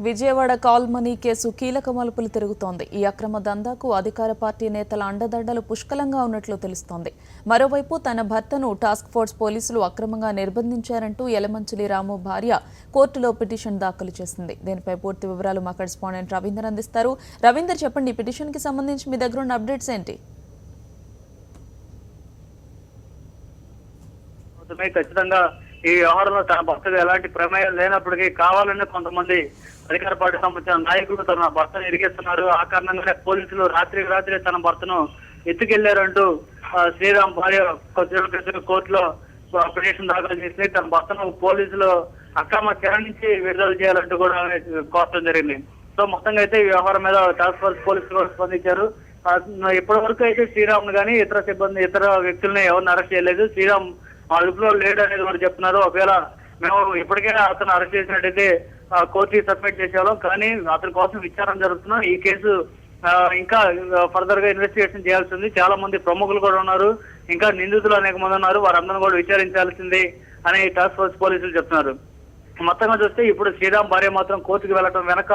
Vijayawada call money case కీలక మలుపులు తిరుగుతోంది. ఈ అక్రమ దందాకు అధికార పార్టీ నేతల అండదండలు పుష్కలంగా ఉన్నట్లు తెలుస్తోంది. మరోవైపు తన భర్తను టాస్క్ ఫోర్స్ పోలీసులు అక్రమంగా నిర్బంధించారంటూ యలమంచిలి రాము భార్య కోర్టులో పిటిషన్ దాఖలు చేసింది. దీనిపై పూర్తి వివరాలు మా కరెస్పాండెంట్ రవీందర్ అందిస్తారు. రవీందర్, చెప్పండి, ఈ పిటిషన్ కి సంబంధించి మీ దగ్గర ఉన్న అప్డేట్స్ ఏంటి? ఖచ్చితంగా ఈ వ్యవహారంలో తన భర్తకు ఎలాంటి ప్రమేయం లేనప్పటికీ కావాలని కొంతమంది అధికార పార్టీ సంబంధించిన నాయకులు తన భర్తను ఇరికిస్తున్నారు. ఆ కారణంగానే పోలీసులు రాత్రి తన భర్తను ఎత్తుకెళ్లారంటూ శ్రీరామ్ భార్య కోర్టులో పిటిషన్ దాఖలు చేసి తన భర్తను పోలీసులు అక్రమ చెర నుంచి విడుదల చేయాలంటూ కూడా కోరడం జరిగింది. సో మొత్తంగా అయితే ఈ వ్యవహారం మీద టాస్క్ ఫోర్స్ పోలీసులు కూడా స్పందించారు. ఇప్పటి వరకు అయితే శ్రీరామ్ గానీ ఇతర వ్యక్తులను ఎవరిని అరెస్ట్ చేయలేదు. శ్రీరామ్ అదుపులో లేడు అనేది కూడా చెప్తున్నారు. ఒకవేళ మేము ఇప్పటికైనా అతను అరెస్ట్ చేసినట్టయితే కోర్టుకి సబ్మిట్ చేసేవాళ్ళం, కానీ అతని కోసం విచారణ జరుగుతున్నాం. ఈ కేసు ఇంకా ఫర్దర్ గా ఇన్వెస్టిగేషన్ చేయాల్సింది. చాలా మంది ప్రముఖులు కూడా ఉన్నారు, ఇంకా నిందితులు అనేక మంది ఉన్నారు, వారందరినీ కూడా విచారించాల్సింది అని టాస్క్ ఫోర్స్ పోలీసులు చెప్తున్నారు. మొత్తంగా చూస్తే ఇప్పుడు శ్రీరామ్ భార్య మాత్రం కోర్టుకు వెళ్లడం వెనక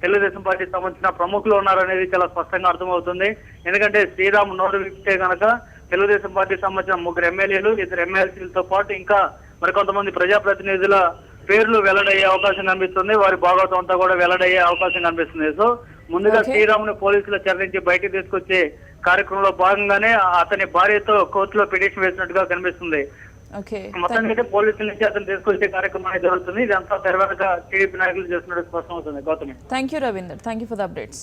తెలుగుదేశం పార్టీకి సంబంధించిన ప్రముఖులు ఉన్నారనేది చాలా స్పష్టంగా అర్థమవుతుంది. ఎందుకంటే శ్రీరామ్ నోరు విప్పితే కనుక తెలుగుదేశం పార్టీకి సంబంధించిన 3 ఎమ్మెల్యేలు, 2 ఎమ్మెల్సీలతో పాటు ఇంకా మరికొంతమంది ప్రజాప్రతినిధుల పేర్లు వెల్లడయ్యే అవకాశం కనిపిస్తుంది. వారి భాగవతం అంతా కూడా వెల్లడయ్యే అవకాశం కనిపిస్తుంది. సో ముందుగా శ్రీరామ్ ను పోలీసులు చర్చించి బయటికి తీసుకొచ్చే కార్యక్రమంలో భాగంగానే అతని భార్యతో కోర్టులో పిటిషన్ వేసినట్టుగా కనిపిస్తుంది. మొత్తానికి అయితే పోలీసుల నుంచి అతను తీసుకొచ్చే కార్యక్రమం జరుగుతుంది. ఇదంతా తెరవెనక టీడీపీ నాయకులు చేస్తున్నట్టు స్పష్టం అవుతుంది. Gautami, thank you Ravinder, thank you for the updates.